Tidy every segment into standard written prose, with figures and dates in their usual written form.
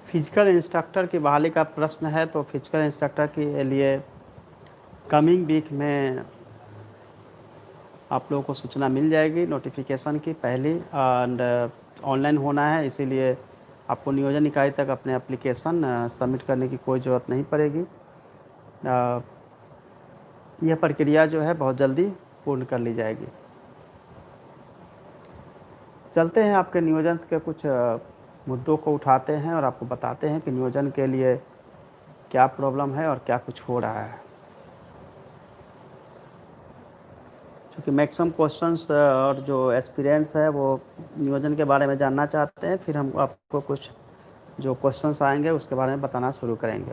Physical instructor की बहाली का प्रश्न है, तो फिजिकल इंस्ट्रक्टर के लिए कमिंग वीक में आप लोगों को सूचना मिल जाएगी नोटिफिकेशन की पहली, एंड ऑनलाइन होना है, इसीलिए आपको नियोजन इकाई तक अपने एप्लीकेशन सबमिट करने की कोई ज़रूरत नहीं पड़ेगी। यह प्रक्रिया जो है बहुत जल्दी पूर्ण कर ली जाएगी। चलते हैं आपके नियोजन के कुछ मुद्दों को उठाते हैं और आपको बताते हैं कि नियोजन के लिए क्या प्रॉब्लम है और क्या कुछ हो रहा है। क्योंकि मैक्सिमम क्वेश्चंस और जो एक्सपीरियंस है वो नियोजन के बारे में जानना चाहते हैं, फिर हम आपको कुछ जो क्वेश्चंस आएंगे उसके बारे में बताना शुरू करेंगे।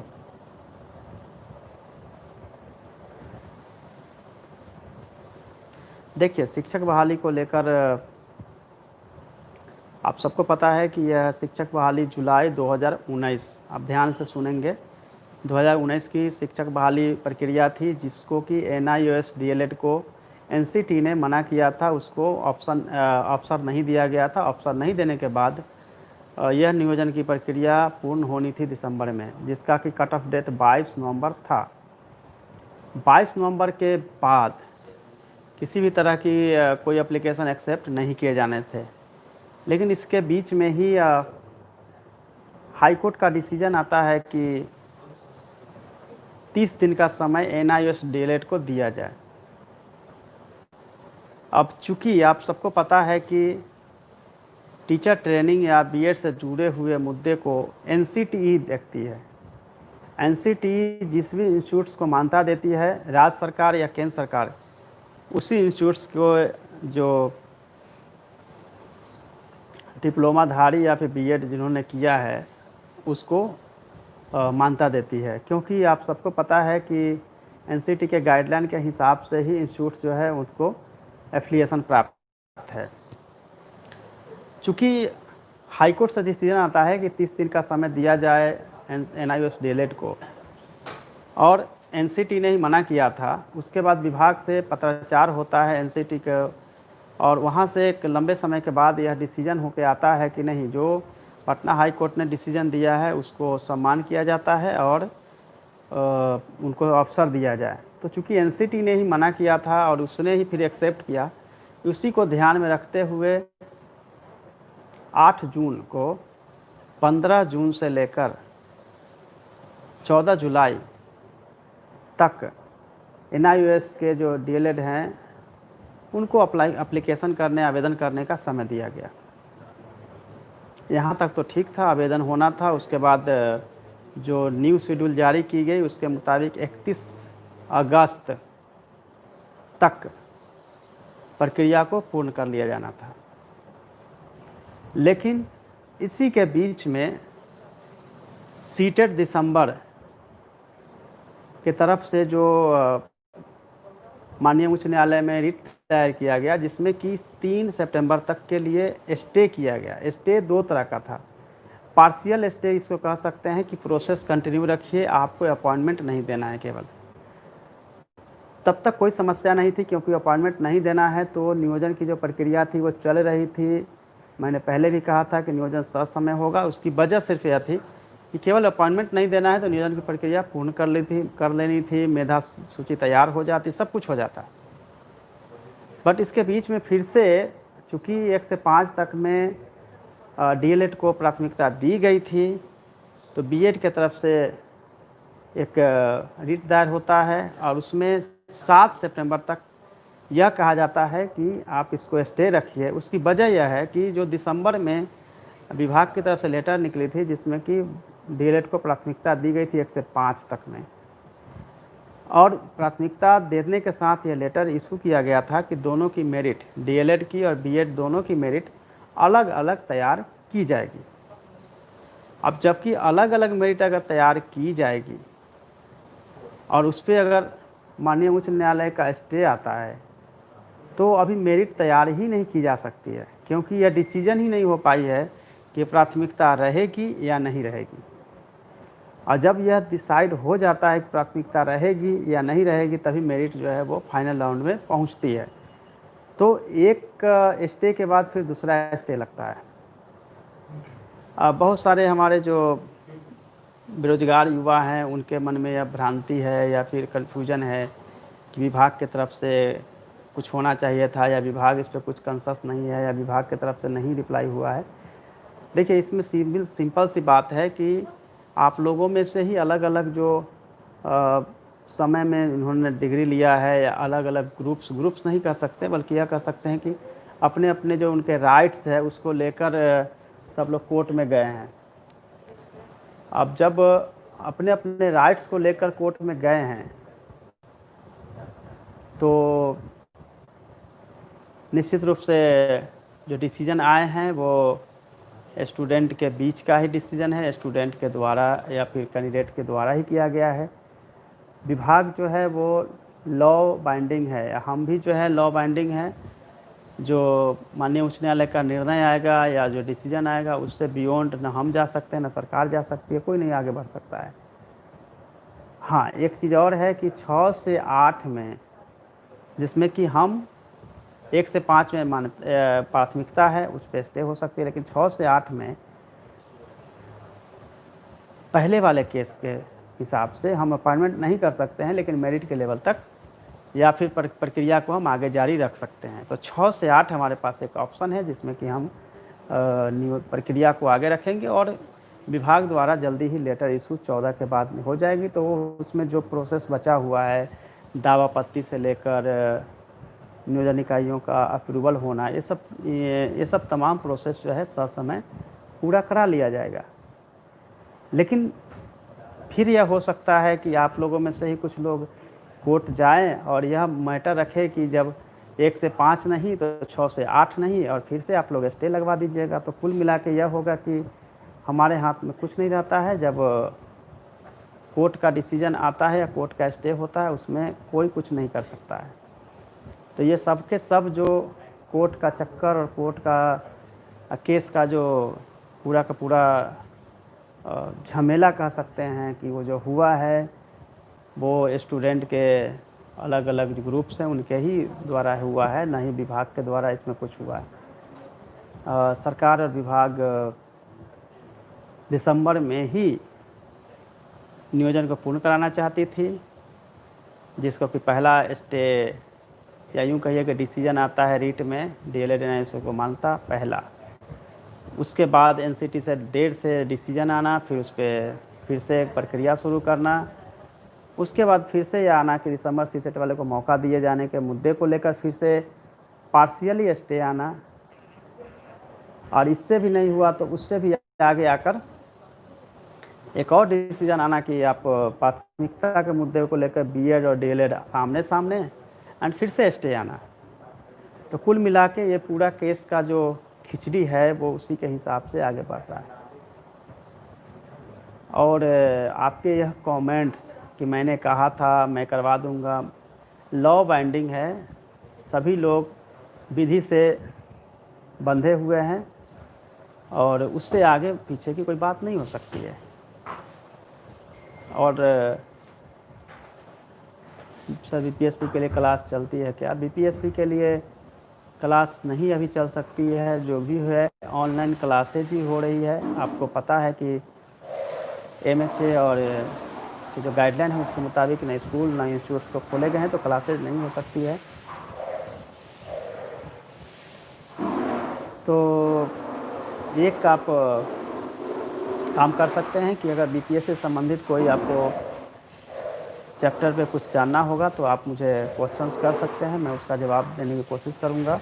देखिए, शिक्षक बहाली को लेकर आप सबको पता है कि यह शिक्षक बहाली जुलाई 2019, आप ध्यान से सुनेंगे, 2019 की शिक्षक बहाली प्रक्रिया थी, जिसको कि NIOS DLED को NCT ने मना किया था, उसको अवसर नहीं दिया गया था। अवसर नहीं देने के बाद यह नियोजन की प्रक्रिया पूर्ण होनी थी दिसंबर में, जिसका कि कट ऑफ डेट 22 नवंबर था। 22 नवंबर के बाद किसी भी तरह की कोई एप्लीकेशन एक्सेप्ट नहीं किए जाने थे, लेकिन इसके बीच में ही हाई कोर्ट का डिसीजन आता है कि 30 दिन का समय NIOS DLED को दिया जाए। अब चूंकि आप सबको पता है कि टीचर ट्रेनिंग या BEd से जुड़े हुए मुद्दे को NCT ही देखती है। NCT जिस भी इंस्टीट्यूट्स को मान्यता देती है, राज्य सरकार या केंद्र सरकार, उसी इंस्टीट्यूट्स को जो डिप्लोमाधारी या फिर BEd जिन्होंने किया है उसको मान्यता देती है। क्योंकि आप सबको पता है कि NCT के गाइडलाइन के हिसाब से ही इंस्टीट्यूट जो है उसको एफिलिएशन प्राप्त है। चूँकि हाईकोर्ट से डिसीजन आता है कि 30 दिन का समय दिया जाए NIOS DLED को, और NCT ने ही मना किया था, उसके बाद विभाग से पत्राचार होता है NCT के, और वहाँ से एक लंबे समय के बाद यह डिसीजन होकर आता है कि नहीं, जो पटना हाई कोर्ट ने डिसीजन दिया है उसको सम्मान किया जाता है और उनको अवसर दिया जाए। तो चूँकि NCT ने ही मना किया था और उसने ही फिर एक्सेप्ट किया, उसी को ध्यान में रखते हुए 8 जून को 15 जून से लेकर 14 जुलाई तक NIOS के जो DLED हैं उनको एप्लीकेशन करने, आवेदन करने का समय दिया गया। यहाँ तक तो ठीक था, आवेदन होना था। उसके बाद जो न्यू शेड्यूल जारी की गई उसके मुताबिक 31 अगस्त तक प्रक्रिया को पूर्ण कर लिया जाना था। लेकिन इसी के बीच में सीटेट दिसंबर की तरफ से जो माननीय उच्च न्यायालय में रिट दायर किया गया, जिसमें कि 3 सितंबर तक के लिए स्टे किया गया। स्टे दो तरह का था, पार्शियल स्टे इसको कह सकते हैं कि प्रोसेस कंटिन्यू रखिए, आपको अपॉइंटमेंट नहीं देना है केवल। तब तक कोई समस्या नहीं थी, क्योंकि अपॉइंटमेंट नहीं देना है तो नियोजन की जो प्रक्रिया थी वो चल रही थी। मैंने पहले भी कहा था कि नियोजन ससमय होगा। उसकी वजह सिर्फ यह थी कि केवल अपॉइंटमेंट नहीं देना है तो नियोजन की प्रक्रिया पूर्ण कर लेनी थी, मेधा सूची तैयार हो जाती, सब कुछ हो जाता। बट इसके बीच में फिर से चूँकि 1 से 5 तक में DLED को प्राथमिकता दी गई थी, तो BEd की तरफ से एक रिट दायर होता है और उसमें 7 सितंबर तक यह कहा जाता है कि आप इसको स्टे रखिए। उसकी वजह यह है कि जो दिसंबर में विभाग की तरफ से लेटर निकली थी, जिसमें कि DLED को प्राथमिकता दी गई थी 1 से 5 तक में, और प्राथमिकता देने के साथ यह लेटर इशू किया गया था कि दोनों की मेरिट, DLED की और BEd दोनों की मेरिट अलग अलग तैयार की जाएगी। अब जबकि अलग अलग मेरिट अगर तैयार की जाएगी और उस पर अगर माननीय उच्च न्यायालय का स्टे आता है, तो अभी मेरिट तैयार ही नहीं की जा सकती है, क्योंकि यह डिसीजन ही नहीं हो पाई है कि प्राथमिकता रहेगी या नहीं रहेगी। और जब यह डिसाइड हो जाता है कि प्राथमिकता रहेगी या नहीं रहेगी, तभी मेरिट जो है वो फाइनल राउंड में पहुंचती है। तो एक स्टे के बाद फिर दूसरा स्टे लगता है। बहुत सारे हमारे जो बेरोजगार युवा हैं उनके मन में यह भ्रांति है या फिर कन्फ्यूजन है कि विभाग की तरफ से कुछ होना चाहिए था या विभाग इस पर कुछ कंसस नहीं है या विभाग की तरफ से नहीं रिप्लाई हुआ है। देखिए, इसमें सिंपल सी बात है कि आप लोगों में से ही अलग अलग जो समय में उन्होंने डिग्री लिया है या अलग अलग ग्रुप्स नहीं कह सकते, बल्कि यह कह सकते हैं कि अपने अपने जो उनके राइट्स है उसको लेकर सब लोग कोर्ट में गए हैं। अब जब अपने अपने राइट्स को लेकर कोर्ट में गए हैं तो निश्चित रूप से जो डिसीजन आए हैं वो स्टूडेंट के बीच का ही डिसीजन है, स्टूडेंट के द्वारा या फिर कैंडिडेट के द्वारा ही किया गया है। विभाग जो है वो लॉ बाइंडिंग है, हम भी जो है लॉ बाइंडिंग है। जो माननीय उच्च न्यायालय का निर्णय आएगा या जो डिसीजन आएगा उससे बियॉन्ड ना हम जा सकते हैं ना सरकार जा सकती है, कोई नहीं आगे बढ़ सकता है। हाँ, एक चीज़ और है कि 6 से 8 में, जिसमें कि हम 1 से 5 में प्राथमिकता है उस पर स्टे हो सकती है, लेकिन 6 से 8 में पहले वाले केस के हिसाब से हम अपॉइंटमेंट नहीं कर सकते हैं, लेकिन मेरिट के लेवल तक या फिर प्रक्रिया को हम आगे जारी रख सकते हैं। तो 6 से 8 हमारे पास एक ऑप्शन है जिसमें कि हम प्रक्रिया को आगे रखेंगे और विभाग द्वारा जल्दी ही लेटर इशू 14 के बाद में हो जाएगी। तो उसमें जो प्रोसेस बचा हुआ है, दावा पत्ती से लेकर नियोजन इकाइयों का अप्रूवल होना, ये सब तमाम प्रोसेस जो है ससमय पूरा करा लिया जाएगा। लेकिन फिर यह हो सकता है कि आप लोगों में से ही कुछ लोग कोर्ट जाएं और यह मैटर रखे कि जब 1 से 5 नहीं तो 6 से 8 नहीं, और फिर से आप लोग स्टे लगवा दीजिएगा। तो कुल मिला के यह होगा कि हमारे हाथ में कुछ नहीं रहता है। जब कोर्ट का डिसीजन आता है या कोर्ट का स्टे होता है उसमें कोई कुछ नहीं कर सकता है। तो ये सब के सब जो कोर्ट का चक्कर और कोर्ट का केस का जो पूरा का पूरा झमेला कह सकते हैं कि वो जो हुआ है वो स्टूडेंट के अलग अलग जो ग्रुप्स हैं उनके ही द्वारा हुआ है, ना ही विभाग के द्वारा इसमें कुछ हुआ है। सरकार और विभाग दिसंबर में ही नियोजन को पूर्ण कराना चाहती थी, जिसको कि पहला स्टे या यूँ कहिए कि डिसीजन आता है रीट में, डीएलएड एनआईएसओ को मानता पहला। उसके बाद एनसीटी से डेट से डिसीजन आना, फिर उस पर फिर से एक प्रक्रिया शुरू करना, उसके बाद फिर से यह आना कि दिसंबर सीसेट वाले को मौका दिए जाने के मुद्दे को लेकर फिर से पार्शियली स्टे आना, और इससे भी नहीं हुआ तो उससे भी आगे आकर एक और डिसीजन आना कि आप प्राथमिकता के मुद्दे को लेकर बीएड और डीएलएड आमने सामने, एंड फिर से स्टे आना। तो कुल मिला के ये पूरा केस का जो खिचड़ी है वो उसी के हिसाब से आगे बढ़ रहा है। और आपके यह कमेंट्स कि मैंने कहा था मैं करवा दूंगा, लॉ बाइंडिंग है, सभी लोग विधि से बंधे हुए हैं और उससे आगे पीछे की कोई बात नहीं हो सकती है। और सर बीपीएससी के लिए क्लास चलती है क्या? बीपीएससी के लिए क्लास नहीं अभी चल सकती है, जो भी है ऑनलाइन क्लासेज ही हो रही है। आपको पता है कि एमएचए और जो गाइडलाइन है उसके मुताबिक ना स्कूल ना इंस्टीट्यूट को खोले गए हैं, तो क्लासेज नहीं हो सकती है। तो एक आप काम कर सकते हैं कि अगर बीपीएस से संबंधित कोई आपको चैप्टर पे कुछ जानना होगा तो आप मुझे क्वेश्चंस कर सकते हैं, मैं उसका जवाब देने की कोशिश करूँगा।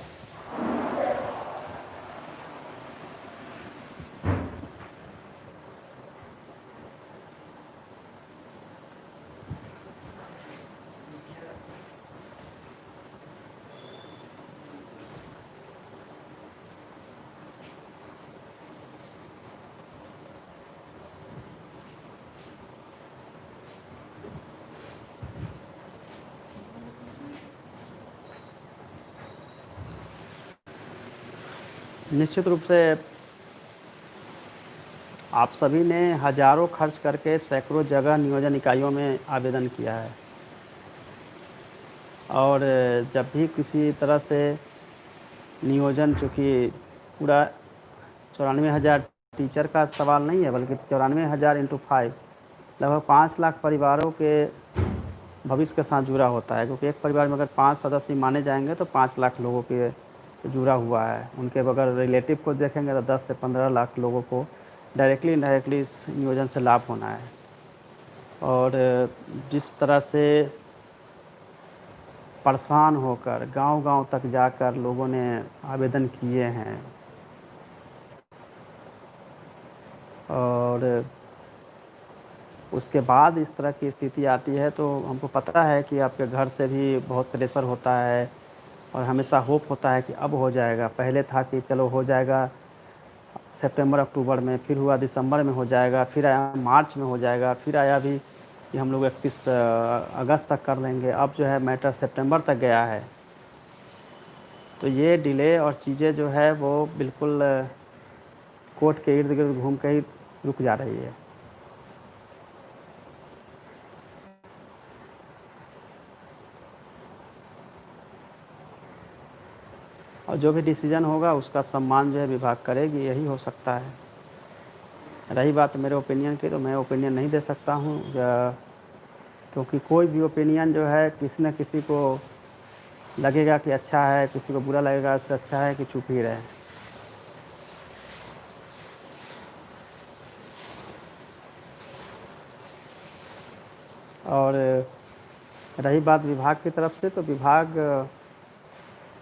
निश्चित रूप से आप सभी ने हजारों खर्च करके सैकड़ों जगह नियोजन इकाइयों में आवेदन किया है, और जब भी किसी तरह से नियोजन, चूँकि पूरा 94,000 टीचर का सवाल नहीं है, बल्कि 94,000 × 5 लगभग 5 लाख परिवारों के भविष्य के साथ जुड़ा होता है, क्योंकि एक परिवार में अगर 5 सदस्य माने जाएंगे तो 5 लाख लोगों के जुड़ा हुआ है। उनके अगर रिलेटिव को देखेंगे तो 10 से 15 लाख लोगों को डायरेक्टली इनडायरेक्टली इस नियोजन से लाभ होना है। और जिस तरह से परेशान होकर गांव-गांव तक जाकर लोगों ने आवेदन किए हैं, और उसके बाद इस तरह की स्थिति आती है, तो हमको पता है कि आपके घर से भी बहुत प्रेशर होता है और हमेशा होप होता है कि अब हो जाएगा। पहले था कि चलो हो जाएगा सितंबर अक्टूबर में, फिर हुआ दिसंबर में हो जाएगा, फिर आया मार्च में हो जाएगा, फिर आया भी कि हम लोग 31 अगस्त तक कर लेंगे। अब जो है मैटर सितंबर तक गया है। तो ये डिले और चीज़ें जो है वो बिल्कुल कोर्ट के इर्द गिर्द घूम के ही रुक जा रही है। और जो भी डिसीजन होगा उसका सम्मान जो है विभाग करेगी, यही हो सकता है। रही बात मेरे ओपिनियन की, तो मैं ओपिनियन नहीं दे सकता हूँ, क्योंकि कोई भी ओपिनियन जो है किसी न किसी को लगेगा कि अच्छा है, किसी को बुरा लगेगा, उससे अच्छा है कि चुप ही रहे। और रही बात विभाग की तरफ से, तो विभाग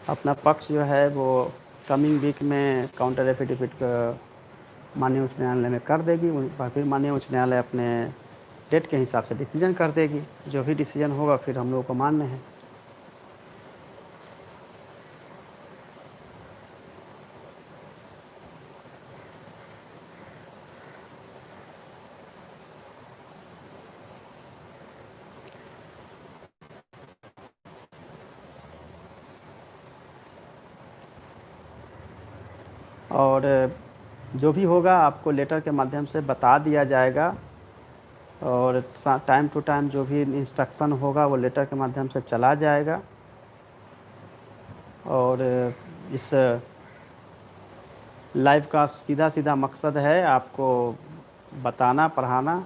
अपना पक्ष जो है वो कमिंग वीक में काउंटर एफिडेविट माननीय उच्च न्यायालय में कर देगी। फिर माननीय उच्च न्यायालय अपने डेट के हिसाब से डिसीजन कर देगी। जो भी डिसीजन होगा फिर हम लोगों को मान्य है। और जो भी होगा आपको लेटर के माध्यम से बता दिया जाएगा, और टाइम टू टाइम जो भी इंस्ट्रक्शन होगा वो लेटर के माध्यम से चला जाएगा। और इस लाइव का सीधा सीधा मकसद है आपको बताना, पढ़ाना,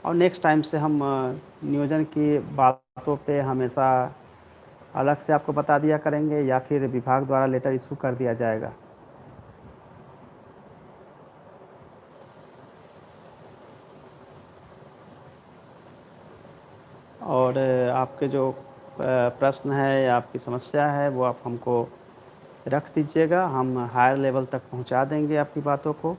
और नेक्स्ट टाइम से हम नियोजन की बातों पे हमेशा अलग से आपको बता दिया करेंगे, या फिर विभाग द्वारा लेटर इशू कर दिया जाएगा। और आपके जो प्रश्न है या आपकी समस्या है वो आप हमको रख दीजिएगा, हम हायर लेवल तक पहुंचा देंगे आपकी बातों को।